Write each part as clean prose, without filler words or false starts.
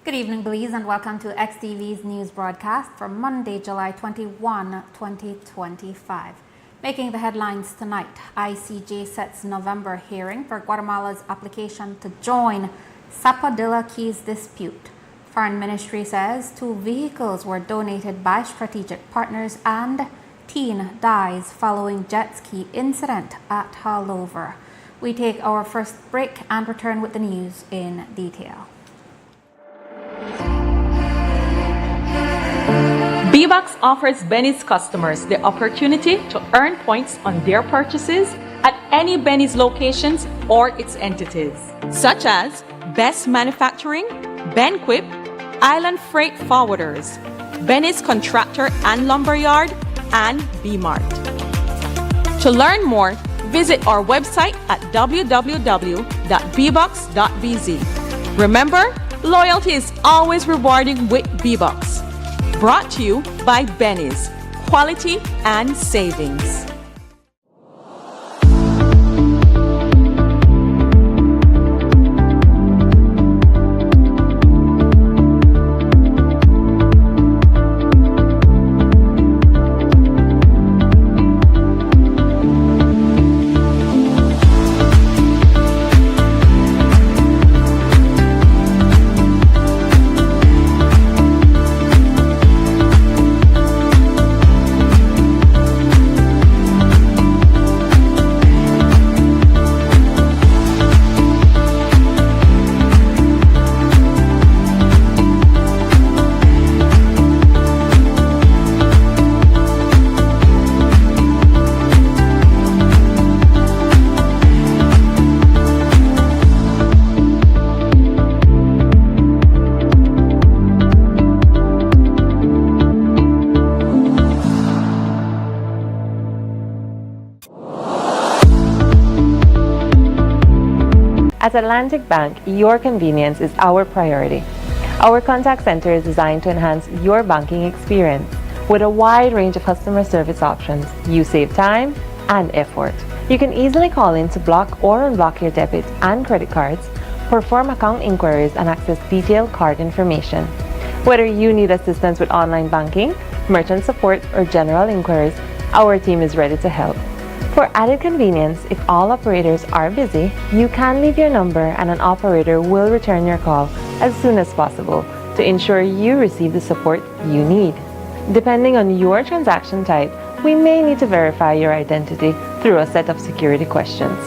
Good evening, Belize, and welcome to XTV's news broadcast for Monday, July 21, 2025. Making the headlines tonight, ICJ sets November hearing for Guatemala's application to join Zapadilla Key's dispute. Foreign Ministry says 2 vehicles were donated by strategic partners and teen dies following jet ski incident at Haulover. We take our first break and return with the news in detail. B-Box offers Benny's customers the opportunity to earn points on their purchases at any Benny's locations or its entities, such as Best Manufacturing, Benquip, Island Freight Forwarders, Benny's Contractor and Lumberyard, and B-Mart. To learn more, visit our website at www.bbox.bz. Remember, loyalty is always rewarding with B-Box. Brought to you by Benny's, quality and savings. At Atlantic Bank, your convenience is our priority. Our contact center is designed to enhance your banking experience. With a wide range of customer service options, you save time and effort. You can easily call in to block or unblock your debit and credit cards, perform account inquiries, and access detailed card information. Whether you need assistance with online banking, merchant support, or general inquiries, our team is ready to help. For added convenience, if all operators are busy, you can leave your number and an operator will return your call as soon as possible to ensure you receive the support you need. Depending on your transaction type, we may need to verify your identity through a set of security questions.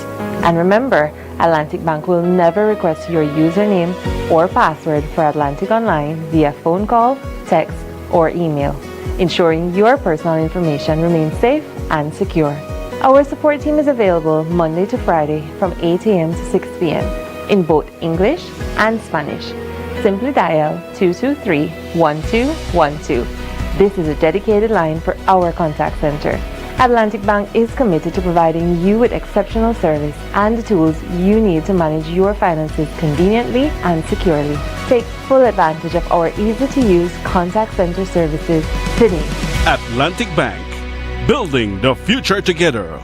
And remember, Atlantic Bank will never request your username or password for Atlantic Online via phone call, text, or email, ensuring your personal information remains safe and secure. Our support team is available Monday to Friday from 8 a.m. to 6 p.m. in both English and Spanish. Simply dial 223-1212. This is a dedicated line for our contact center. Atlantic Bank is committed to providing you with exceptional service and the tools you need to manage your finances conveniently and securely. Take full advantage of our easy-to-use contact center services today. Atlantic Bank. Building the future together.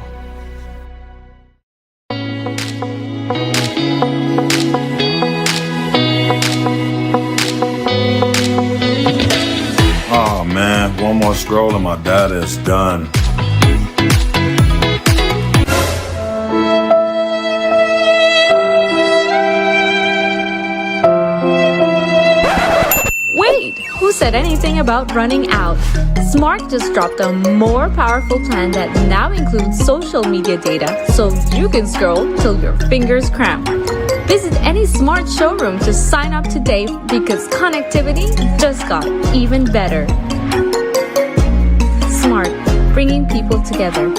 Oh man, one more scroll and my data is done. Who said anything about running out? Smart just dropped a more powerful plan that now includes social media data so you can scroll till your fingers cramp. Visit any Smart showroom to sign up today because connectivity just got even better. Smart, bringing people together.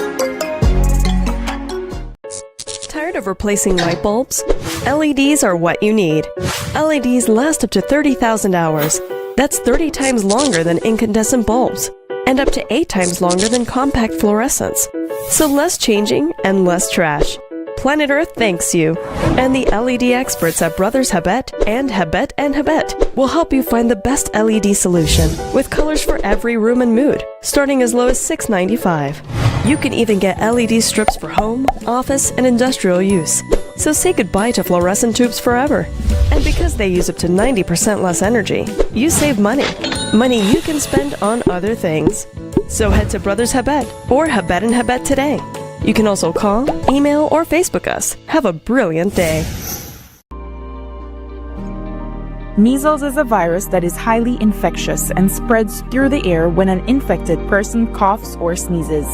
Tired of replacing light bulbs? LEDs are what you need. LEDs last up to 30,000 hours. That's 30 times longer than incandescent bulbs, and up to 8 times longer than compact fluorescents. So less changing and less trash. Planet Earth thanks you. And the LED experts at Brothers Habet and Habet will help you find the best LED solution, with colors for every room and mood, starting as low as $6.95. You can even get LED strips for home, office, and industrial use. So say goodbye to fluorescent tubes forever. And because they use up to 90% less energy, you save money. Money you can spend on other things. So head to Brothers Habet or Habet and Habet today. You can also call, email, or Facebook us. Have a brilliant day. Measles is a virus that is highly infectious and spreads through the air when an infected person coughs or sneezes.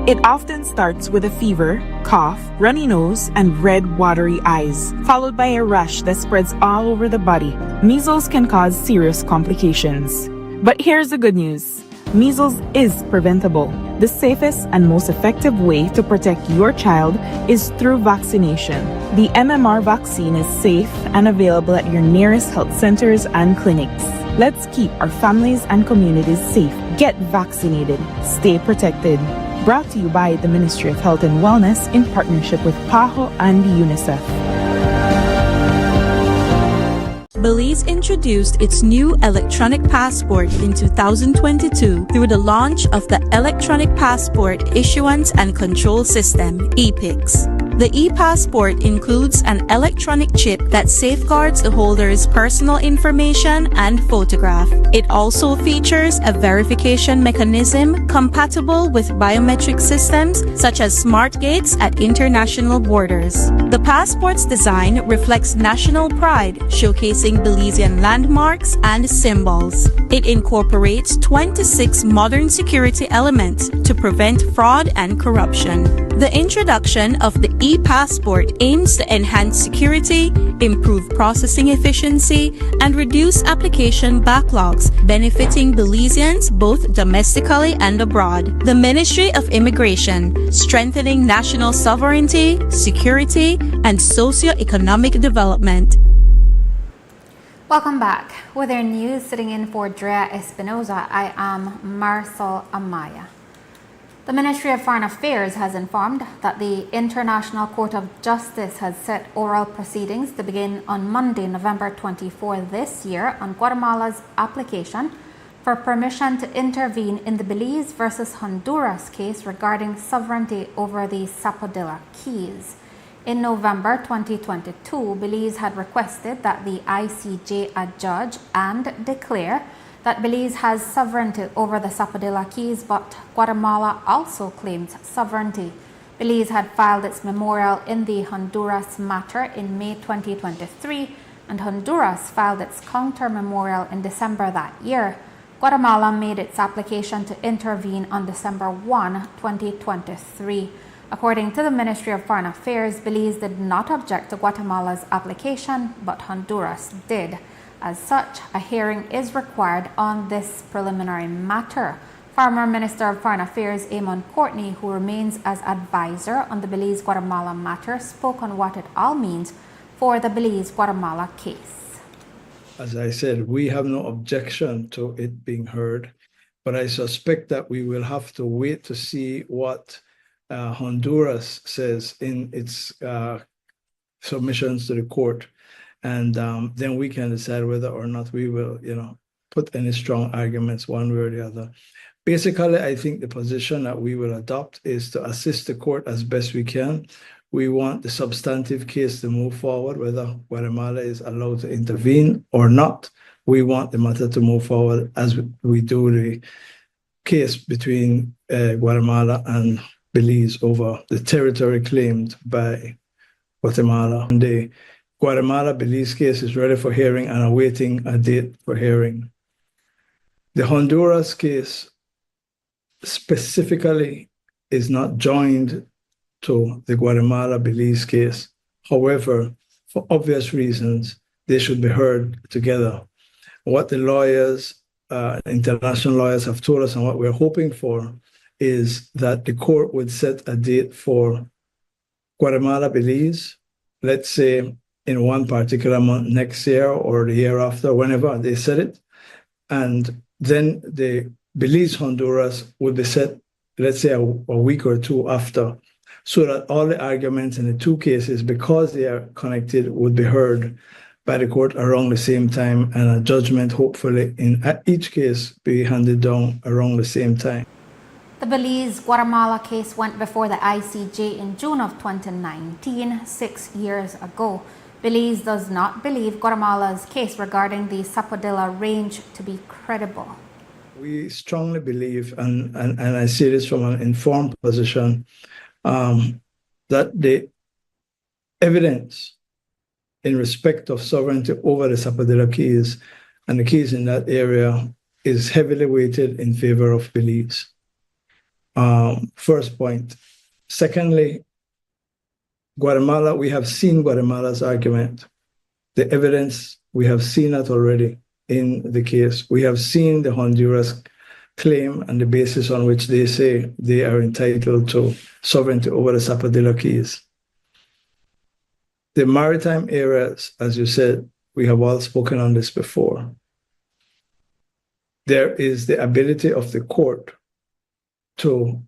It often starts with a fever, cough, runny nose, and red, watery eyes, followed by a rash that spreads all over the body. Measles can cause serious complications. But here's the good news. Measles is preventable. The safest and most effective way to protect your child is through vaccination. The MMR vaccine is safe and available at your nearest health centers and clinics. Let's keep our families and communities safe. Get vaccinated. Stay protected. Brought to you by the Ministry of Health and Wellness in partnership with PAHO and UNICEF. Belize introduced its new electronic passport in 2022 through the launch of the Electronic Passport Issuance and Control System, EPICS. The e-passport includes an electronic chip that safeguards the holder's personal information and photograph. It also features a verification mechanism compatible with biometric systems such as smart gates at international borders. The passport's design reflects national pride, showcasing Belizean landmarks and symbols. It incorporates 26 modern security elements to prevent fraud and corruption. The introduction of the e-passport aims to enhance security, improve processing efficiency, and reduce application backlogs, benefiting Belizeans both domestically and abroad. The Ministry of Immigration, strengthening national sovereignty, security, and socio-economic development. Welcome back. With our news, sitting in for Drea Espinoza, I am Marisol Amaya. The Ministry of Foreign Affairs has informed that the International Court of Justice has set oral proceedings to begin on Monday, November 24 this year on Guatemala's application for permission to intervene in the Belize versus Honduras case regarding sovereignty over the Zapodilla Keys. In November 2022, Belize had requested that the ICJ adjudge and declare that Belize has sovereignty over the Zapodilla Keys, but Guatemala also claims sovereignty. Belize had filed its memorial in the Honduras matter in May 2023, and Honduras filed its counter memorial in December that year. Guatemala made its application to intervene on December 1, 2023. According to the Ministry of Foreign Affairs, Belize did not object to Guatemala's application, but Honduras did. As such, a hearing is required on this preliminary matter. Former Minister of Foreign Affairs Amon Courtney, who remains as advisor on the Belize-Guatemala matter, spoke on what it all means for the Belize-Guatemala case. As I said, we have no objection to it being heard, but I suspect that we will have to wait to see what Honduras says in its submissions to the court. And then we can decide whether or not we will, put any strong arguments one way or the other. Basically, I think the position that we will adopt is to assist the court as best we can. We want the substantive case to move forward, whether Guatemala is allowed to intervene or not. We want the matter to move forward as we do the case between Guatemala and Belize over the territory claimed by Guatemala. And the Guatemala-Belize case is ready for hearing and awaiting a date for hearing. The Honduras case specifically is not joined to the Guatemala-Belize case. However, for obvious reasons, they should be heard together. What the lawyers, international lawyers have told us and what we're hoping for is that the court would set a date for Guatemala-Belize, let's say in one particular month next year or the year after, whenever they set it. And then the Belize-Honduras would be set, let's say, a week or two after, so that all the arguments in the two cases, because they are connected, would be heard by the court around the same time, and a judgment, hopefully, in each case be handed down around the same time. The Belize-Guatemala case went before the ICJ in June of 2019, 6 years ago. Belize does not believe Guatemala's case regarding the Sapodilla Range to be credible. We strongly believe, and I say this from an informed position, that the evidence in respect of sovereignty over the Sapodilla Keys and the keys in that area is heavily weighted in favor of Belize. First point. Secondly, Guatemala, we have seen Guatemala's argument. The evidence, we have seen that already in the case. We have seen the Honduras claim and the basis on which they say they are entitled to sovereignty over the Sapodilla Keys. The maritime areas, as you said, we have all spoken on this before. There is the ability of the court to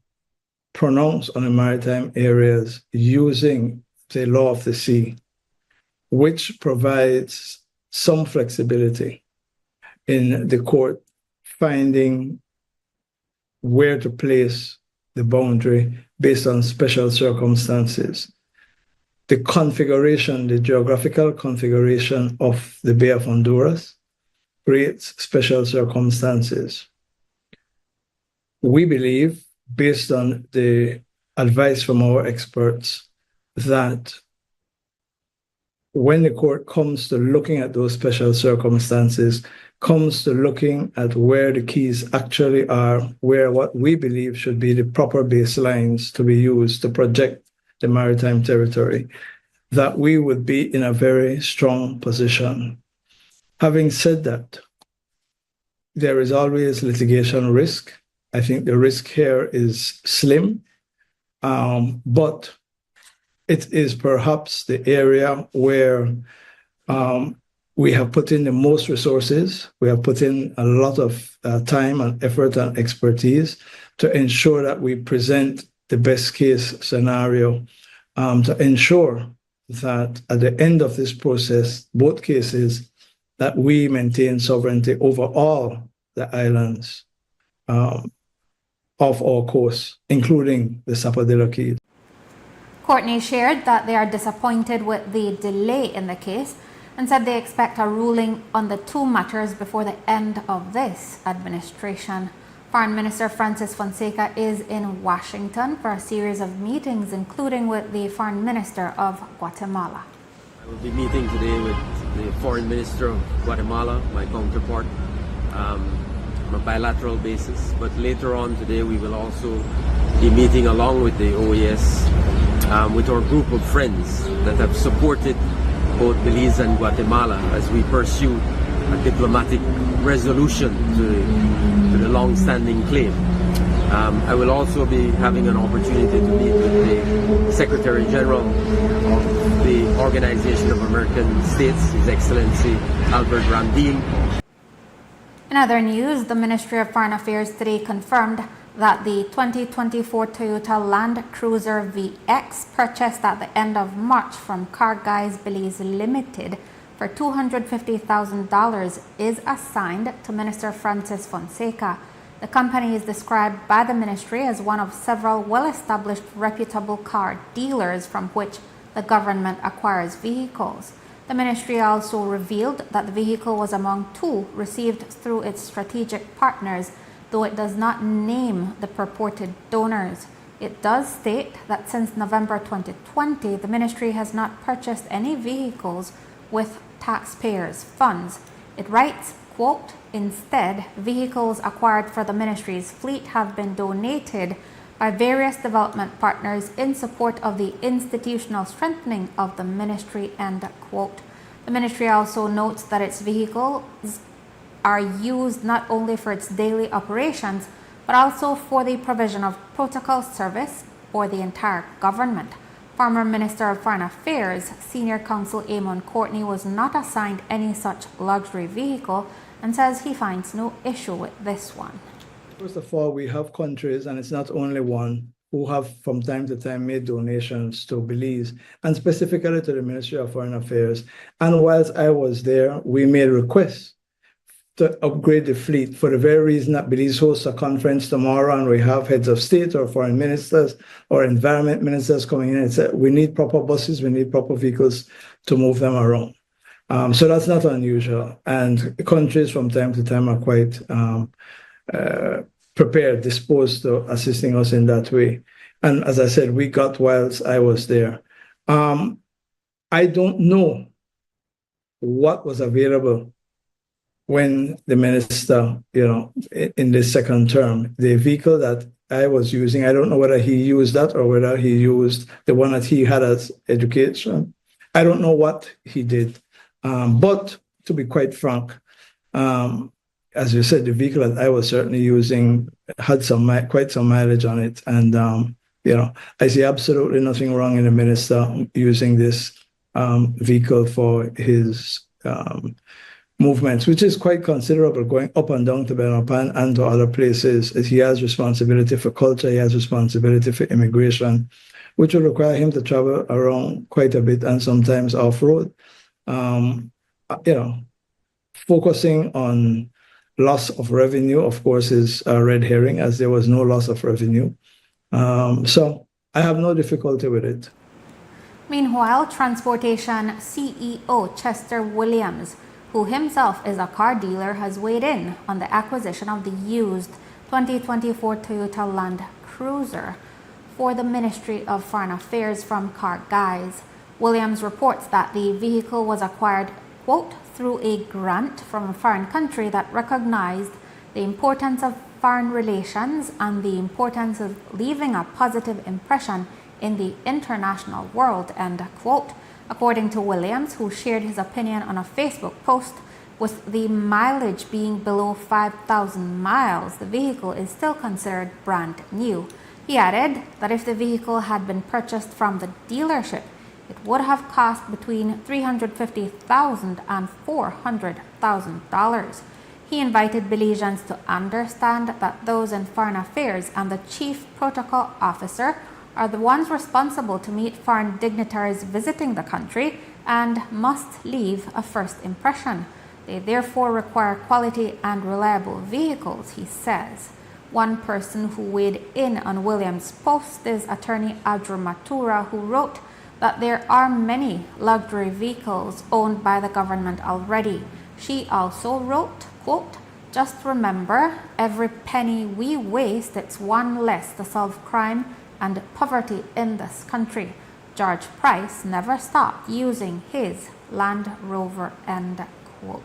pronounce on the maritime areas using the law of the sea, which provides some flexibility in the court finding where to place the boundary based on special circumstances. The configuration, the geographical configuration of the Bay of Honduras creates special circumstances. We believe, based on the advice from our experts, that when the court comes to looking at those special circumstances, comes to looking at where the keys actually are, where what we believe should be the proper baselines to be used to project the maritime territory, that we would be in a very strong position. Having said that, there is always litigation risk. I think the risk here is slim, but it is perhaps the area where we have put in the most resources. We have put in a lot of time and effort and expertise to ensure that we present the best case scenario, to ensure that at the end of this process, both cases, that we maintain sovereignty over all the islands of our coast, including the Sapodilla Keys. Courtney shared that they are disappointed with the delay in the case and said they expect a ruling on the two matters before the end of this administration. Foreign Minister Francis Fonseca is in Washington for a series of meetings, including with the Foreign Minister of Guatemala. I will be meeting today with the Foreign Minister of Guatemala, my counterpart, on a bilateral basis. But later on today, we will also be meeting along with the OAS with our group of friends that have supported both Belize and Guatemala as we pursue a diplomatic resolution to the long-standing claim. I will also be having an opportunity to meet with the Secretary General of the Organization of American States, His Excellency Albert Ramdeel. In other news, the Ministry of Foreign Affairs today confirmed that the 2024 Toyota Land Cruiser VX purchased at the end of March from Car Guys Belize Limited for $250,000 is assigned to Minister Francis Fonseca. The company is described by the ministry as one of several well-established reputable car dealers from which the government acquires vehicles. The ministry also revealed that the vehicle was among two received through its strategic partners, though it does not name the purported donors. It does state that since November 2020, the ministry has not purchased any vehicles with taxpayers' funds. It writes, quote, "Instead, vehicles acquired for the ministry's fleet have been donated by various development partners in support of the institutional strengthening of the ministry," end quote. The ministry also notes that its vehicles are used not only for its daily operations, but also for the provision of protocol service for the entire government. Former Minister of Foreign Affairs, Senior Counsel Amon Courtney, was not assigned any such luxury vehicle and says he finds no issue with this one. First of all, we have countries, and it's not only one, who have from time to time made donations to Belize, and specifically to the Ministry of Foreign Affairs. And whilst I was there, we made requests to upgrade the fleet for the very reason that Belize hosts a conference tomorrow and we have heads of state or foreign ministers or environment ministers coming in and say, we need proper buses, we need proper vehicles to move them around. So that's not unusual. And countries from time to time are quite prepared, disposed to assisting us in that way. And as I said, we got whilst I was there. I don't know what was available when the minister, in the second term, the vehicle that I was using, I don't know whether he used that or whether he used the one that he had as education. I don't know what he did. But to be quite frank, as you said, the vehicle that I was certainly using had quite some mileage on it. And, I see absolutely nothing wrong in the minister using this vehicle for his movements, which is quite considerable, going up and down to Belmopan and to other places. He has responsibility for culture, he has responsibility for immigration, which will require him to travel around quite a bit and sometimes off-road. Focusing on loss of revenue, of course, is a red herring, as there was no loss of revenue. So I have no difficulty with it. Meanwhile, Transportation CEO Chester Williams, who himself is a car dealer, has weighed in on the acquisition of the used 2024 Toyota Land Cruiser for the Ministry of Foreign Affairs from Car Guys. Williams reports that the vehicle was acquired, quote, through a grant from a foreign country that recognized the importance of foreign relations and the importance of leaving a positive impression in the international world, end quote. According to Williams, who shared his opinion on a Facebook post, with the mileage being below 5,000 miles, the vehicle is still considered brand new. He added that if the vehicle had been purchased from the dealership, it would have cost between $350,000 and $400,000. He invited Belizeans to understand that those in foreign affairs and the chief protocol officer are the ones responsible to meet foreign dignitaries visiting the country and must leave a first impression. They therefore require quality and reliable vehicles, he says. One person who weighed in on Williams' post is attorney Adra Matura, who wrote that there are many luxury vehicles owned by the government already. She also wrote, quote, just remember, every penny we waste, it's one less to solve crime and poverty in this country. George Price never stopped using his Land Rover, end quote.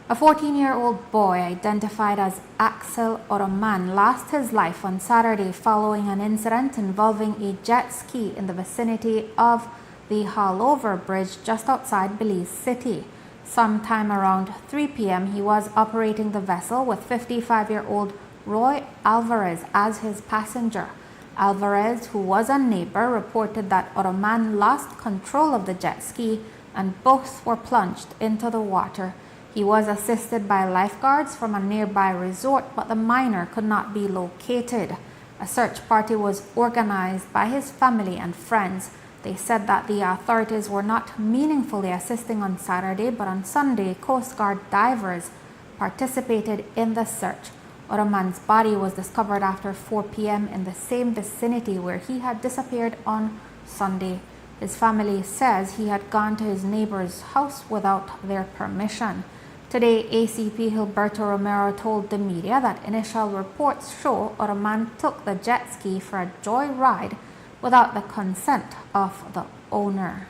A 14-year-old boy identified as Axel Oroman lost his life on Saturday following an incident involving a jet ski in the vicinity of the Hallover Bridge just outside Belize City. Sometime around 3 p.m., he was operating the vessel with 55-year-old Roy Alvarez as his passenger. Alvarez, who was a neighbor, reported that Oroman lost control of the jet ski and both were plunged into the water. He was assisted by lifeguards from a nearby resort, but the minor could not be located. A search party was organized by his family and friends. They said that the authorities were not meaningfully assisting on Saturday, but on Sunday, Coast Guard divers participated in the search. Oroman's body was discovered after 4 p.m. in the same vicinity where he had disappeared on Sunday. His family says he had gone to his neighbor's house without their permission. Today, ACP Gilberto Romero told the media that initial reports show Oroman took the jet ski for a joyride without the consent of the owner.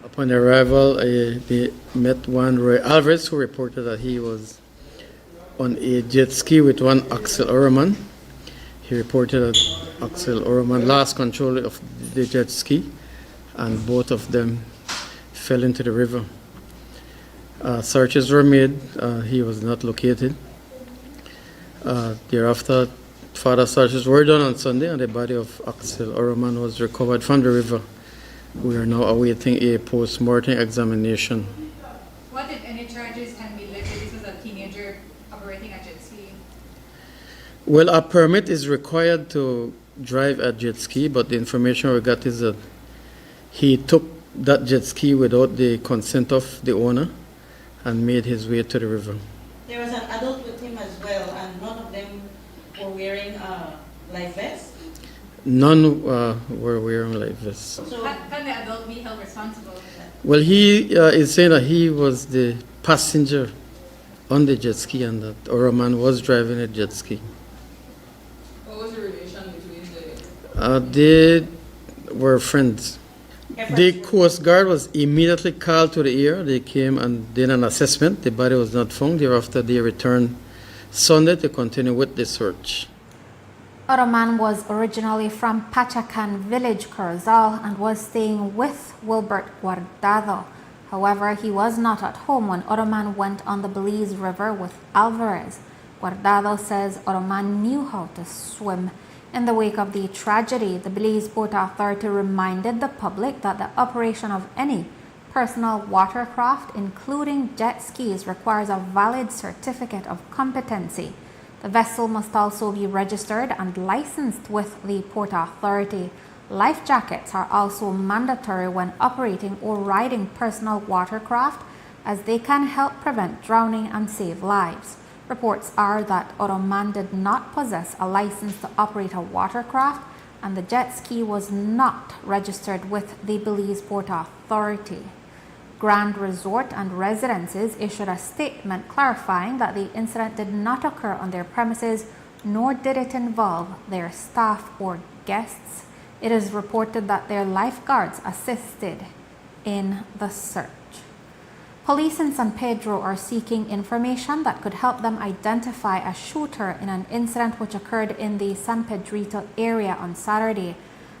Upon arrival, they met one Roy Alvarez, who reported that he was on a jet ski with one Axel Oroman. He reported that Axel Oroman lost control of the jet ski and both of them fell into the river. Searches were made. He was not located. Thereafter, further searches were done on Sunday, and the body of Axel Oroman was recovered from the river. We are now awaiting a post-mortem examination. What, if any, charges can be levied? This was a teenager operating a jet ski. Well, a permit is required to drive a jet ski, but the information we got is that he took that jet ski without the consent of the owner, and made his way to the river. There was an adult with him as well, and none of them were wearing life vests? None were wearing life vests. So can the adult be held responsible for that? Well, he is saying that he was the passenger on the jet ski and that Oroman was driving a jet ski. What was the relation between the... They were friends. The Coast Guard was immediately called to the area. They came and did an assessment. The body was not found. Thereafter, they returned Sunday to continue with the search. Oroman was originally from Pachacan Village, Corozal, and was staying with Wilbert Guardado. However, he was not at home when Oroman went on the Belize River with Alvarez. Guardado says Oroman knew how to swim. In the wake of the tragedy, the Belize Port Authority reminded the public that the operation of any personal watercraft, including jet skis, requires a valid certificate of competency. The vessel must also be registered and licensed with the Port Authority. Life jackets are also mandatory when operating or riding personal watercraft, as they can help prevent drowning and save lives. Reports are that Oroman did not possess a license to operate a watercraft, and the jet ski was not registered with the Belize Port Authority. Grand Resort and Residences issued a statement clarifying that the incident did not occur on their premises, nor did it involve their staff or guests. It is reported that their lifeguards assisted in the search. Police in San Pedro are seeking information that could help them identify a shooter in an incident which occurred in the San Pedrito area on Saturday.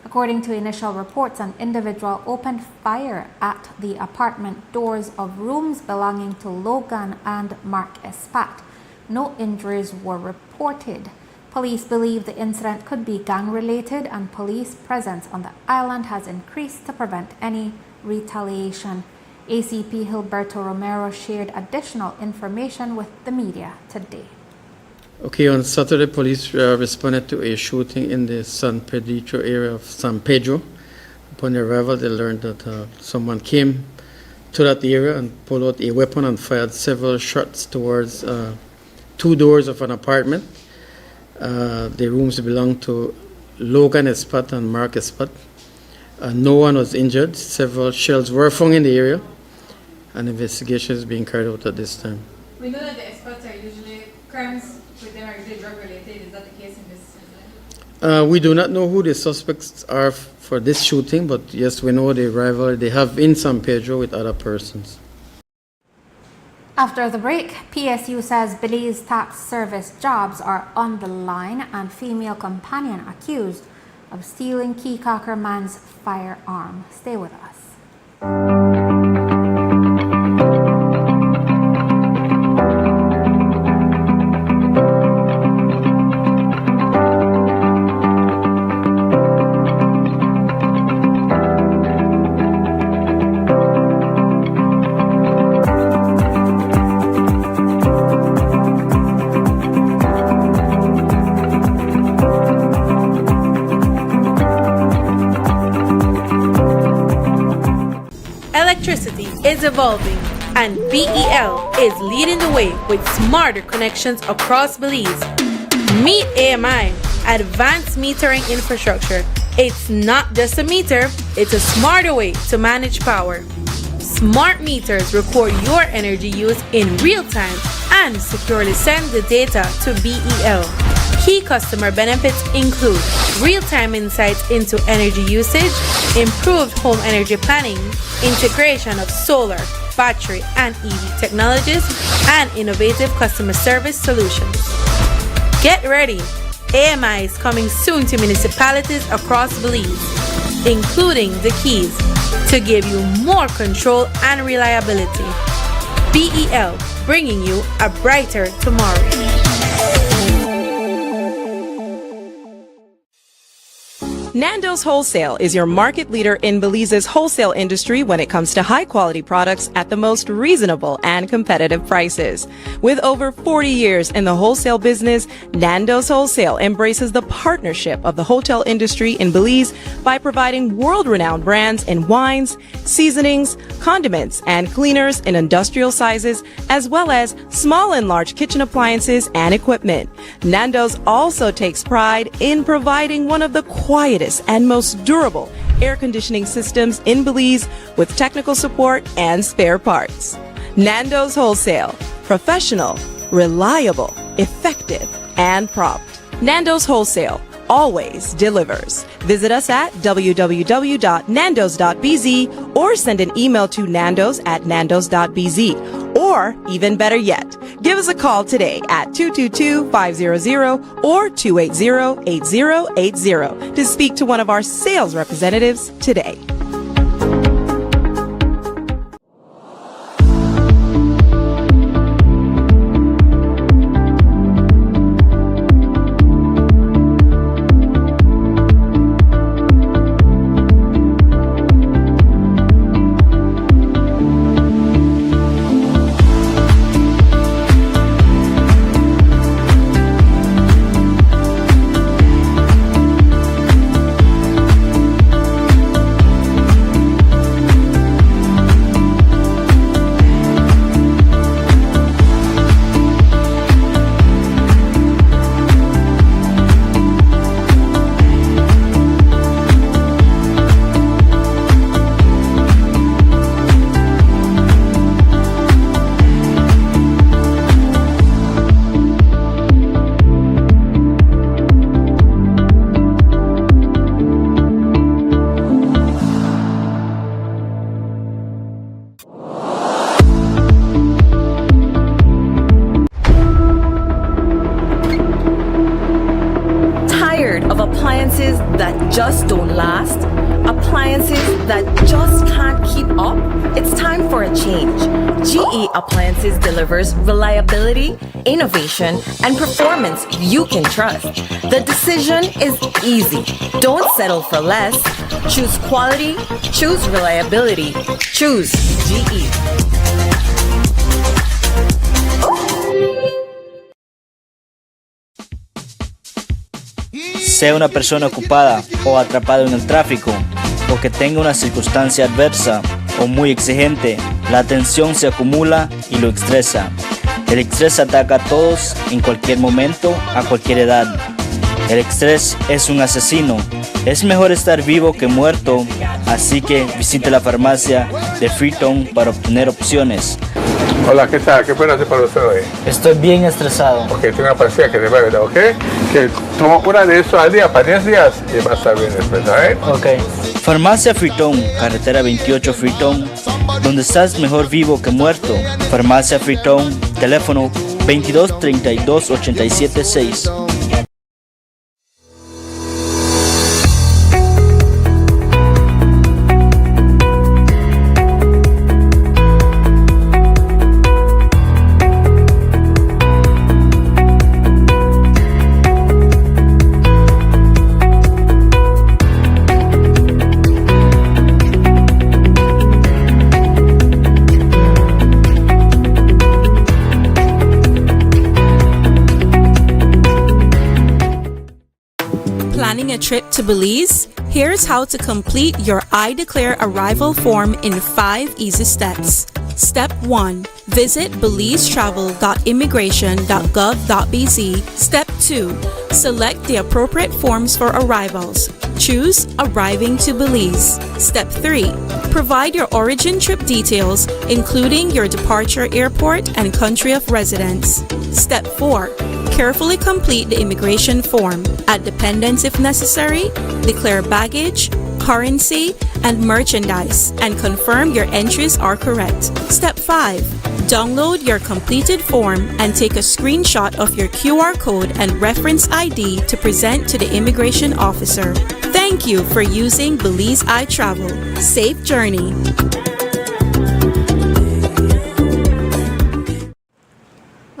According to initial reports, an individual opened fire at the apartment doors of rooms belonging to Logan and Mark Espat. No injuries were reported. Police believe the incident could be gang-related, and police presence on the island has increased to prevent any retaliation. ACP Gilberto Romero shared additional information with the media today. Okay, on Saturday, police responded to a shooting in the San Pedrito area of San Pedro. Upon their arrival, they learned that someone came to that area and pulled out a weapon and fired several shots towards two doors of an apartment. The rooms belonged to Logan Espat and Mark Espat. No one was injured. Several shells were found in the area, and investigation is being carried out at this time. We know that the Espats are usually crimes with them are usually drug related. Is that the case in this incident? We do not know who the suspects are for this shooting, but yes, we know the rivalry they have in San Pedro with other persons. After the break, PSU says Belize Tax Service jobs are on the line, and female companion accused of stealing Keycocker man's firearm. Stay with us. Electricity is evolving, and BEL is leading the way with smarter connections across Belize. Meet AMI, Advanced Metering Infrastructure. It's not just a meter, it's a smarter way to manage power. Smart meters record your energy use in real time and securely send the data to BEL. Key customer benefits include real-time insights into energy usage, improved home energy planning, integration of solar, battery, and EV technologies, and innovative customer service solutions. Get ready! AMI is coming soon to municipalities across Belize, including the Keys, to give you more control and reliability. BEL, bringing you a brighter tomorrow. Nando's Wholesale is your market leader in Belize's wholesale industry when it comes to high-quality products at the most reasonable and competitive prices. With over 40 years in the wholesale business, Nando's Wholesale embraces the partnership of the hotel industry in Belize by providing world-renowned brands in wines, seasonings, condiments, and cleaners in industrial sizes, as well as small and large kitchen appliances and equipment. Nando's also takes pride in providing one of the quietest and most durable air conditioning systems in Belize with technical support and spare parts. Nando's Wholesale. Professional, reliable, effective, and prompt. Nando's Wholesale always delivers. Visit us at www.nandos.bz or send an email to nandos@nandos.bz. Or, even better yet, give us a call today at 222-500 or 280-8080 to speak to one of our sales representatives today. Appliances that just don't last? Appliances that just can't keep up? It's time for a change. GE Appliances delivers reliability, innovation, and performance you can trust. The decision is easy. Don't settle for less. Choose quality, choose reliability, choose GE. Sea una persona ocupada o atrapada en el tráfico, o que tenga una circunstancia adversa o muy exigente, la tensión se acumula y lo estresa. El estrés ataca a todos en cualquier momento, a cualquier edad. El estrés es un asesino. Es mejor estar vivo que muerto, así que visite la farmacia de Freetown para obtener opciones. Hola, ¿qué tal? ¿Qué puedo hacer para usted hoy? Estoy bien estresado. Ok, tengo una pastilla que te va a ayudar, ¿ok? Que toma una de eso al día para 10 días y va a estar bien después, ¿eh? Ok. Farmacia Freetown, carretera 28 Freetown, donde estás mejor vivo que muerto. Farmacia Freetown, teléfono 22 32 87 6. Planning a trip to Belize? Here's how to complete your I Declare Arrival form in 5 easy steps. Step 1. Visit belizetravel.immigration.gov.bz. Step 2. Select the appropriate forms for arrivals. Choose Arriving to Belize. Step 3. Provide your origin trip details, including your departure airport and country of residence. Step 4. Carefully complete the immigration form. Add dependents if necessary, declare baggage, currency, and merchandise, and confirm your entries are correct. Step 5. Download your completed form and take a screenshot of your QR code and reference ID to present to the immigration officer. Thank you for using Belize iTravel. Safe journey.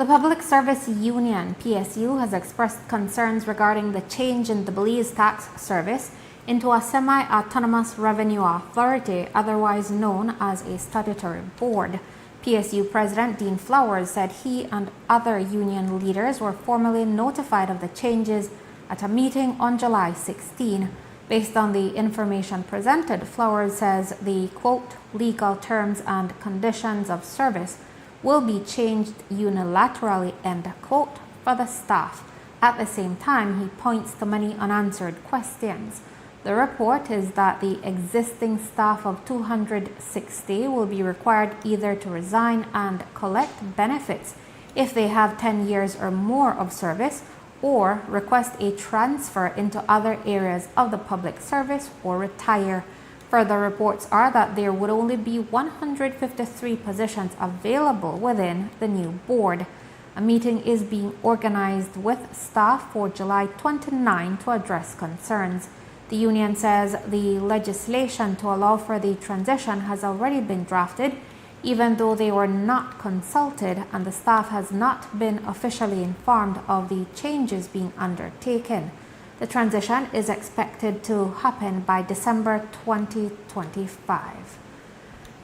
The Public Service Union, PSU, has expressed concerns regarding the change in the Belize tax service into a semi-autonomous revenue authority, otherwise known as a statutory board. PSU President Dean Flowers said he and other union leaders were formally notified of the changes at a meeting on July 16. Based on the information presented, Flowers says the, quote, legal terms and conditions of service will be changed unilaterally, end quote, for the staff. At the same time, he points to many unanswered questions. The report is that the existing staff of 260 will be required either to resign and collect benefits if they have 10 years or more of service, or request a transfer into other areas of the public service or retire. Further reports are that there would only be 153 positions available within the new board. A meeting is being organized with staff for July 29 to address concerns. The union says the legislation to allow for the transition has already been drafted, even though they were not consulted, and the staff has not been officially informed of the changes being undertaken. The transition is expected to happen by December 2025.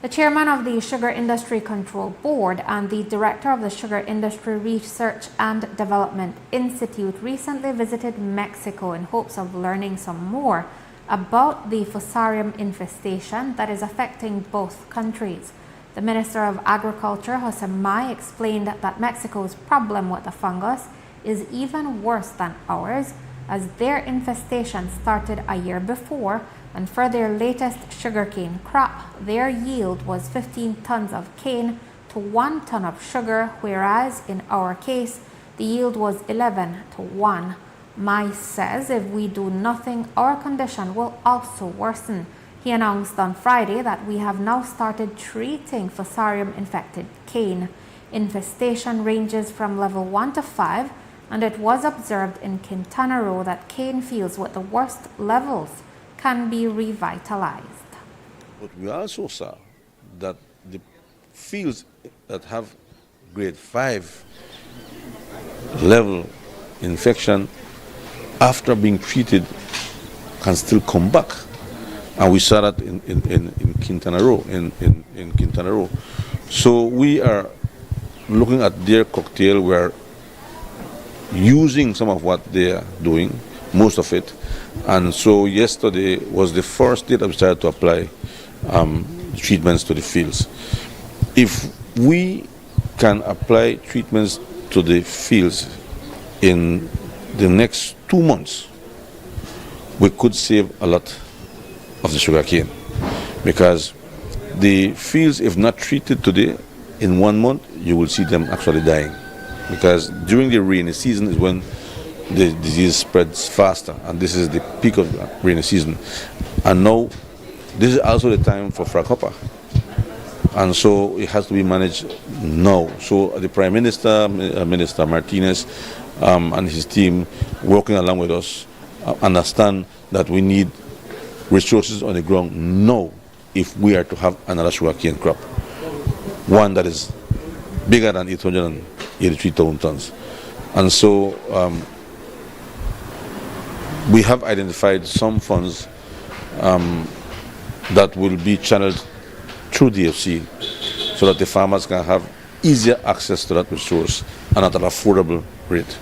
The chairman of the Sugar Industry Control Board and the director of the Sugar Industry Research and Development Institute recently visited Mexico in hopes of learning some more about the fusarium infestation that is affecting both countries. The Minister of Agriculture, Amaya, explained that Mexico's problem with the fungus is even worse than ours, as their infestation started a year before, and for their latest sugarcane crop, their yield was 15 tons of cane to 1 ton of sugar, whereas in our case, the yield was 11 to 1. Mai says if we do nothing, our condition will also worsen. He announced on Friday that we have now started treating fusarium-infected cane. Infestation ranges from level 1 to 5, and it was observed in Quintana Roo that cane fields with the worst levels can be revitalized. But we also saw that the fields that have grade 5 level infection after being treated can still come back. And we saw that in Quintana Roo, in Quintana Roo. So we are looking at their cocktail. We're using some of what they are doing, most of it. And so yesterday was the first day that we started to apply treatments to the fields. If we can apply treatments to the fields in the next 2 months, we could save a lot of the sugarcane, because the fields, if not treated today, in 1 month you will see them actually dying, because during the rainy season is when the disease spreads faster, and this is the peak of the rainy season. And now this is also the time for fracopper, and so it has to be managed now. So the Prime Minister, Minister Martinez, and his team, working along with us, understand that we need resources on the ground now if we are to have another sugarcane crop, one that is bigger than 883,000 tons. And so we have identified some funds that will be channeled through DFC so that the farmers can have easier access to that resource and at an affordable rate.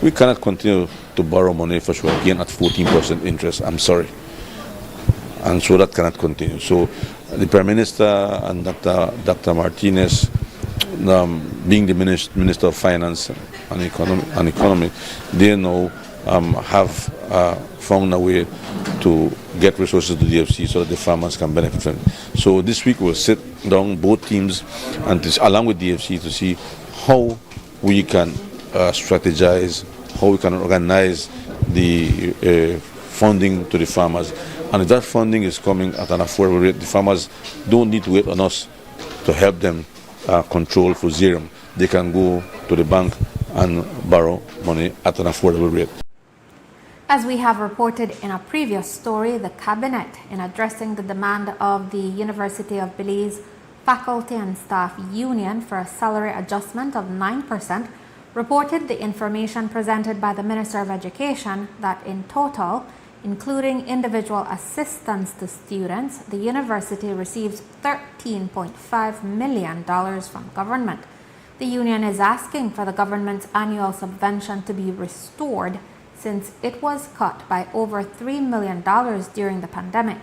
We cannot continue to borrow money for sugarcane at 14% interest. I'm sorry. And so that cannot continue. So the Prime Minister and Dr. Martinez, being the Minister of Finance and Economy, they now have found a way to get resources to DFC so that the farmers can benefit from it. So this week we'll sit down, both teams, and along with DFC, to see how we can strategize, how we can organize the funding to the farmers. And if that funding is coming at an affordable rate, the farmers don't need to wait on us to help them control fusarium. They can go to the bank and borrow money at an affordable rate. As we have reported in a previous story, the Cabinet, in addressing the demand of the University of Belize Faculty and Staff Union for a salary adjustment of 9%, reported the information presented by the Minister of Education that in total, Including individual assistance to students, the university receives $13.5 million from government. The union is asking for the government's annual subvention to be restored since it was cut by over $3 million during the pandemic.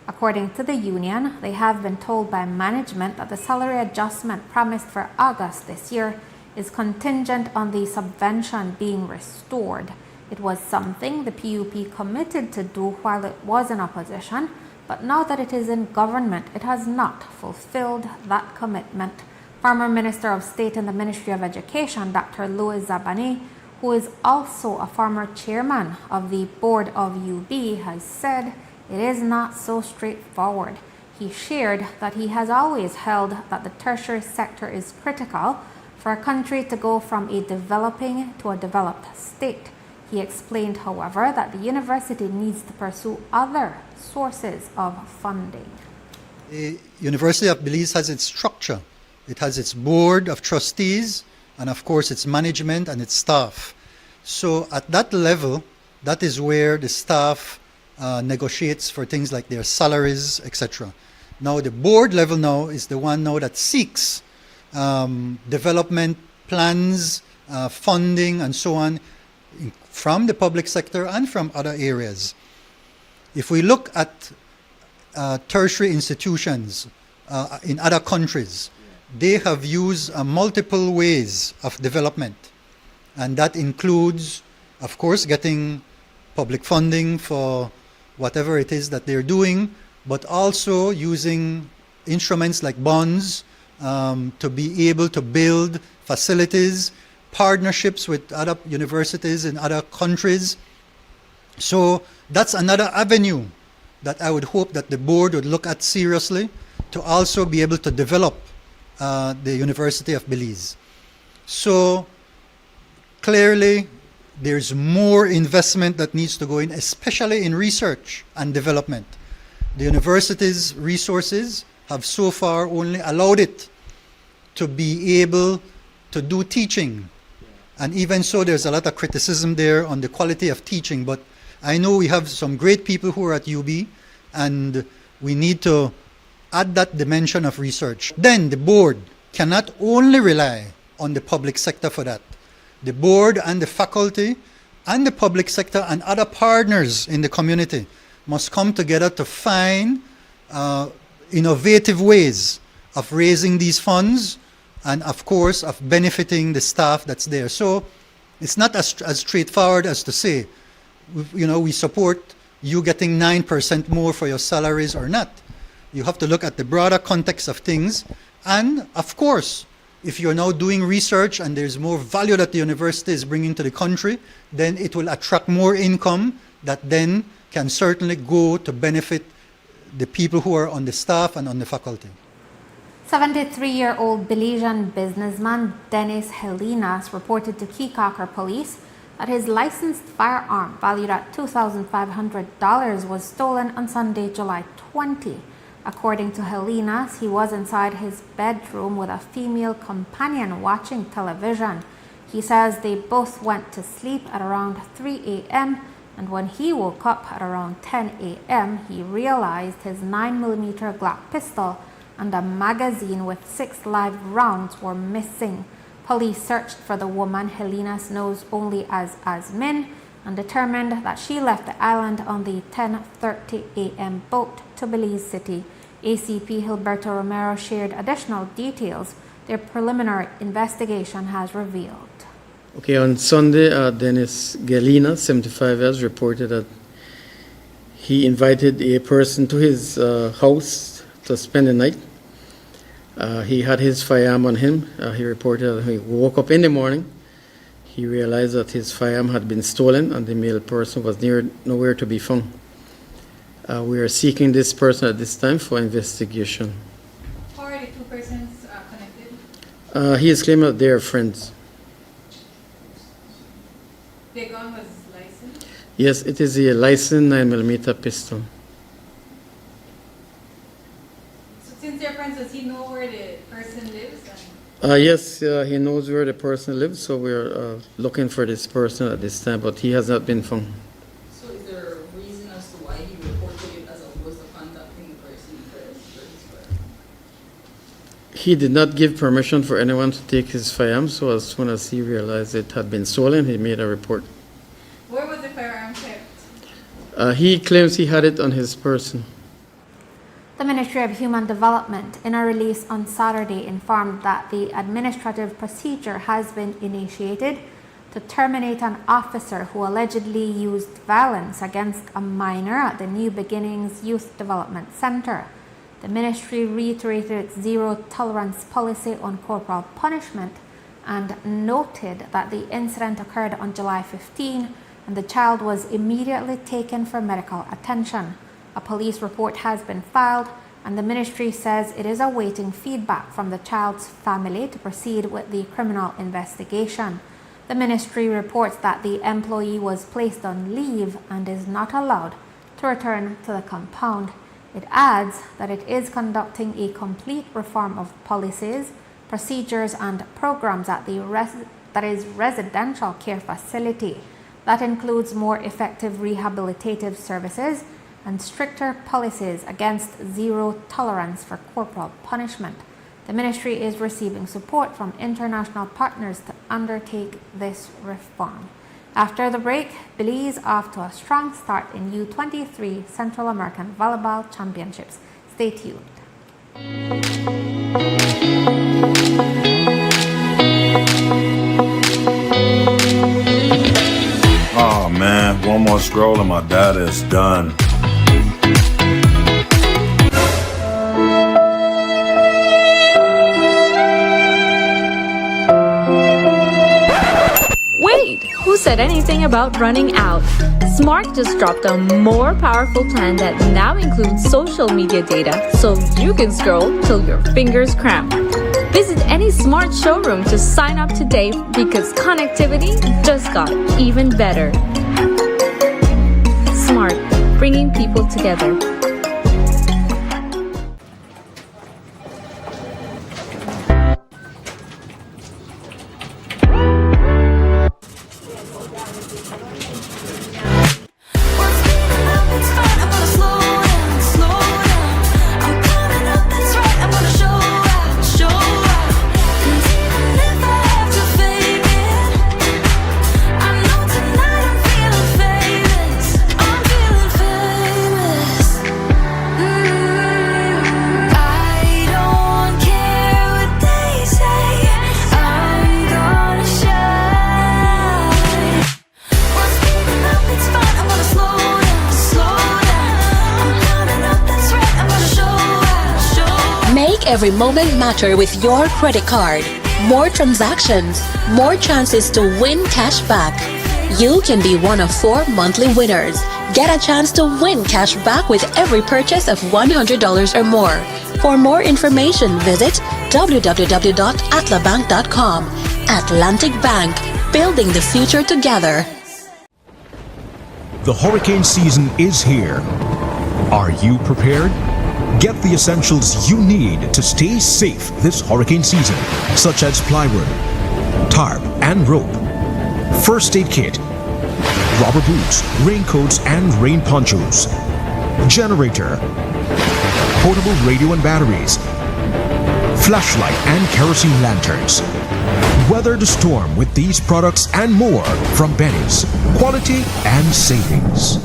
According to the union, they have been told by management that the salary adjustment promised for August this year is contingent on the subvention being restored. It was something the PUP committed to do while it was in opposition, but now that it is in government, it has not fulfilled that commitment. Former Minister of State in the Ministry of Education, Dr. Louis Zabani, who is also a former chairman of the board of UB, has said it is not so straightforward. He shared that he has always held that the tertiary sector is critical for a country to go from a developing to a developed state. He explained, however, that the university needs to pursue other sources of funding. The University of Belize has its structure. It has its board of trustees and, of course, its management and its staff. So at that level, that is where the staff negotiates for things like their salaries, etc. Now, the board level now is the one now that seeks development plans, funding, and so on from the public sector and from other areas. If we look at tertiary institutions in other countries, they have used multiple ways of development, and that includes, of course, getting public funding for whatever it is that they're doing, but also using instruments like bonds to be able to build facilities, partnerships with other universities in other countries. So that's another avenue that I would hope that the board would look at seriously to also be able to develop the University of Belize. So clearly there's more investment that needs to go in, especially in research and development. The university's resources have so far only allowed it to be able to do teaching. And even so, there's a lot of criticism there on the quality of teaching. But I know we have some great people who are at UB, and we need to add that dimension of research. Then the board cannot only rely on the public sector for that. The board and the faculty and the public sector and other partners in the community must come together to find innovative ways of raising these funds and, of course, of benefiting the staff that's there. So it's not as straightforward as to say, we support you getting 9% more for your salaries or not. You have to look at the broader context of things. And, of course, if you're now doing research and there's more value that the university is bringing to the country, then it will attract more income that then can certainly go to benefit the people who are on the staff and on the faculty. 73-year-old Belizean businessman Dennis Helinas reported to Keycocker police that his licensed firearm, valued at $2,500, was stolen on Sunday, July 20. According to Helinas, he was inside his bedroom with a female companion watching television. He says they both went to sleep at around 3 a.m. and when he woke up at around 10 a.m., he realized his 9mm Glock pistol and a magazine with 6 live rounds were missing. Police searched for the woman Helinas knows only as Asmin and determined that she left the island on the 10:30 a.m. boat to Belize City. ACP Gilberto Romero shared additional details their preliminary investigation has revealed. Okay, on Sunday, Dennis Galina, 75 years, reported that he invited a person to his house to spend the night. He had his firearm on him. He reported that he woke up in the morning. He realized that his firearm had been stolen and the male person was nowhere to be found. We are seeking this person at this time for investigation. How are the two persons connected? He is claiming that they are friends. The gun was licensed? Yes, it is a licensed 9mm pistol. So since they're friends, does he know where the person lives? Yes, he knows where the person lives, so we're looking for this person at this time, but he has not been found. So is there a reason He did not give permission for anyone to take his firearm, so as soon as he realized it had been stolen, he made a report. Where was the firearm kept? He claims he had it on his person. The Ministry of Human Development, in a release on Saturday, informed that the administrative procedure has been initiated to terminate an officer who allegedly used violence against a minor at the New Beginnings Youth Development Center. The ministry reiterated its zero-tolerance policy on corporal punishment and noted that the incident occurred on July 15 and the child was immediately taken for medical attention. A police report has been filed and the ministry says it is awaiting feedback from the child's family to proceed with the criminal investigation. The ministry reports that the employee was placed on leave and is not allowed to return to the compound. It adds that it is conducting a complete reform of policies, procedures, and programs at the residential care facility. That includes more effective rehabilitative services and stricter policies against zero tolerance for corporal punishment. The ministry is receiving support from international partners to undertake this reform. After the break, Belize off to a strong start in U23 Central American Volleyball Championships. Stay tuned. Oh man, one more scroll and my data is done. Wait, who said anything about running out? Smart just dropped a more powerful plan that now includes social media data so you can scroll till your fingers cramp. Visit any Smart showroom to sign up today because connectivity just got even better. Smart, bringing people together. Every moment matter with your credit card. More transactions, more chances to win cash back. You can be one of 4 monthly winners. Get a chance to win cash back with every purchase of $100 or more. For more information, visit www.atlabank.com. Atlantic Bank, building the future together. The hurricane season is here. Are you prepared? Get the essentials you need to stay safe this hurricane season, such as plywood, tarp and rope, first aid kit, rubber boots, raincoats and rain ponchos, generator, portable radio and batteries, flashlight and kerosene lanterns. Weather the storm with these products and more from Benny's. Quality and savings.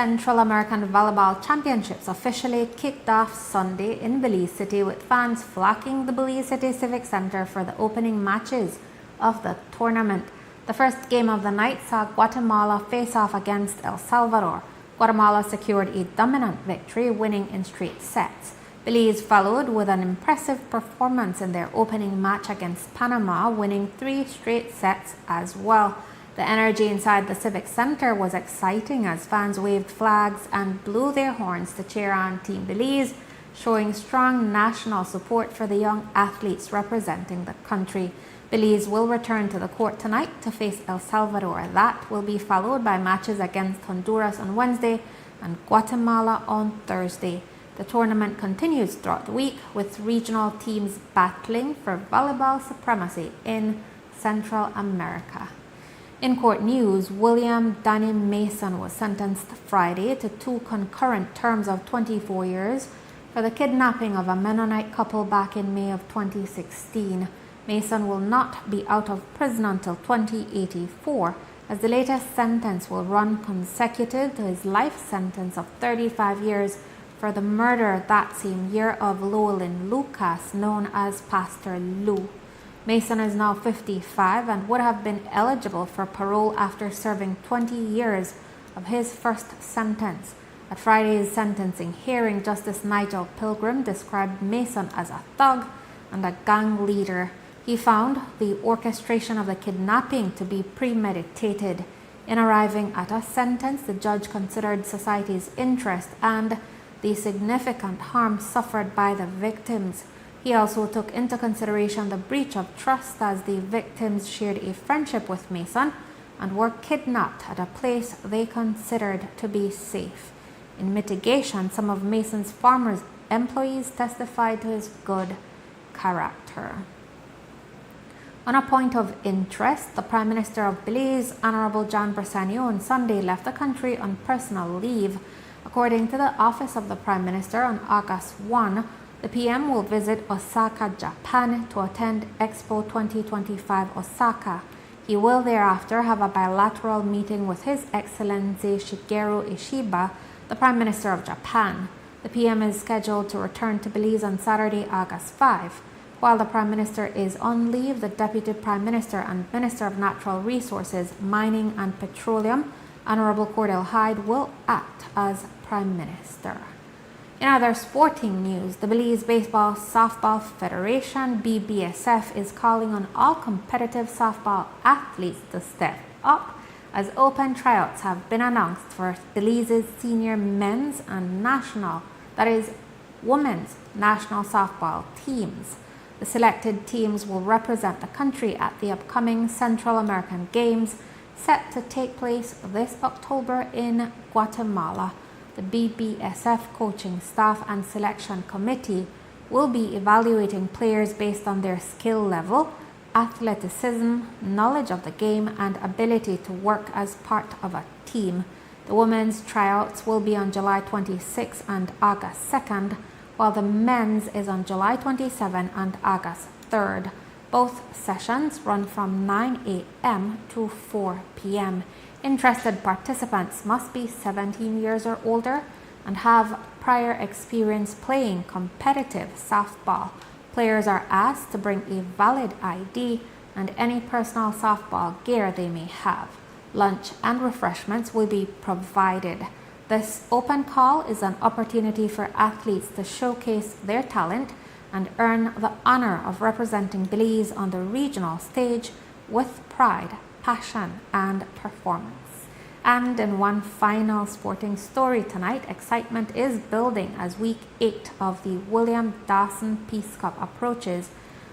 Central American Volleyball Championships officially kicked off Sunday in Belize City, with fans flocking the Belize City Civic Center for the opening matches of the tournament. The first game of the night saw Guatemala face off against El Salvador. Guatemala secured a dominant victory, winning in straight sets. Belize followed with an impressive performance in their opening match against Panama, winning 3 straight sets as well. The energy inside the Civic Center was exciting as fans waved flags and blew their horns to cheer on Team Belize, showing strong national support for the young athletes representing the country. Belize will return to the court tonight to face El Salvador. That will be followed by matches against Honduras on Wednesday and Guatemala on Thursday. The tournament continues throughout the week, with regional teams battling for volleyball supremacy in Central America. In court news, William Danny Mason was sentenced Friday to 2 concurrent terms of 24 years for the kidnapping of a Mennonite couple back in May of 2016. Mason will not be out of prison until 2084, as the latest sentence will run consecutive to his life sentence of 35 years for the murder that same year of Llewellyn Lucas, known as Pastor Lou. Mason is now 55 and would have been eligible for parole after serving 20 years of his first sentence. At Friday's sentencing hearing, Justice Nigel Pilgrim described Mason as a thug and a gang leader. He found the orchestration of the kidnapping to be premeditated. In arriving at a sentence, the judge considered society's interest and the significant harm suffered by the victims. He also took into consideration the breach of trust, as the victims shared a friendship with Mason and were kidnapped at a place they considered to be safe. In mitigation, some of Mason's former employees testified to his good character. On a point of interest, the Prime Minister of Belize, Honorable John Briseno, on Sunday left the country on personal leave. According to the Office of the Prime Minister, on August 1, the PM will visit Osaka, Japan to attend Expo 2025 Osaka. He will thereafter have a bilateral meeting with His Excellency Shigeru Ishiba, the Prime Minister of Japan. The PM is scheduled to return to Belize on Saturday, August 5. While the Prime Minister is on leave, the Deputy Prime Minister and Minister of Natural Resources, Mining and Petroleum, Honorable Cordell Hyde, will act as Prime Minister. In other sporting news, the Belize Baseball Softball Federation, BBSF, is calling on all competitive softball athletes to step up, as open tryouts have been announced for Belize's senior men's and women's national softball teams. The selected teams will represent the country at the upcoming Central American Games, set to take place this October in Guatemala. The BBSF coaching staff and selection committee will be evaluating players based on their skill level, athleticism, knowledge of the game, and ability to work as part of a team. The women's tryouts will be on July 26 and August 2nd, while the men's is on July 27 and August 3rd. Both sessions run from 9 a.m. to 4 p.m. Interested participants must be 17 years or older and have prior experience playing competitive softball. Players are asked to bring a valid ID and any personal softball gear they may have. Lunch and refreshments will be provided. This open call is an opportunity for athletes to showcase their talent and earn the honor of representing Belize on the regional stage with pride, passion, and performance. And in one final sporting story tonight, excitement is building as week 8 of the William Dawson Peace Cup approaches,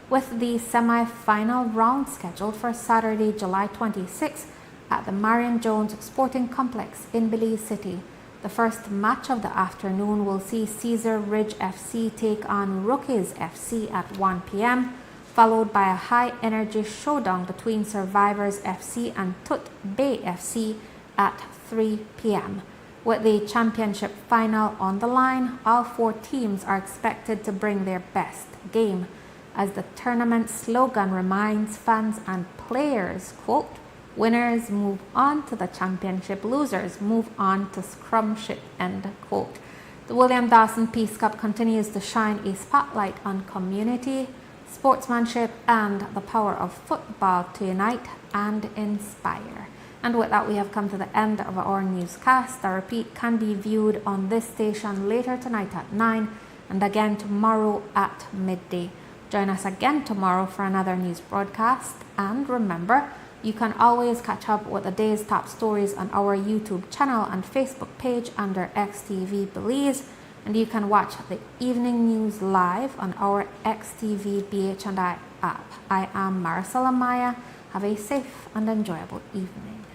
with the semi-final round scheduled for Saturday, July 26 at the Marion Jones Sporting Complex in Belize City. The first match of the afternoon will see Cesar Ridge FC take on Rookies FC at 1 p.m., followed by a high-energy showdown between Survivors FC and Tut Bay FC at 3 p.m. With the championship final on the line, all 4 teams are expected to bring their best game, as the tournament slogan reminds fans and players, quote, Winners move on to the championship. Losers move on to scrumship, end quote. The William Dawson Peace Cup continues to shine a spotlight on community, sportsmanship, and the power of football to unite and inspire. And with that, we have come to the end of our newscast. The repeat can be viewed on this station later tonight at 9 and again tomorrow at midday. Join us again tomorrow for another news broadcast. And remember, you can always catch up with the day's top stories on our YouTube channel and Facebook page under XTV Belize. And you can watch the evening news live on our XTV BH&I app. I am Marisol Amaya. Have a safe and enjoyable evening.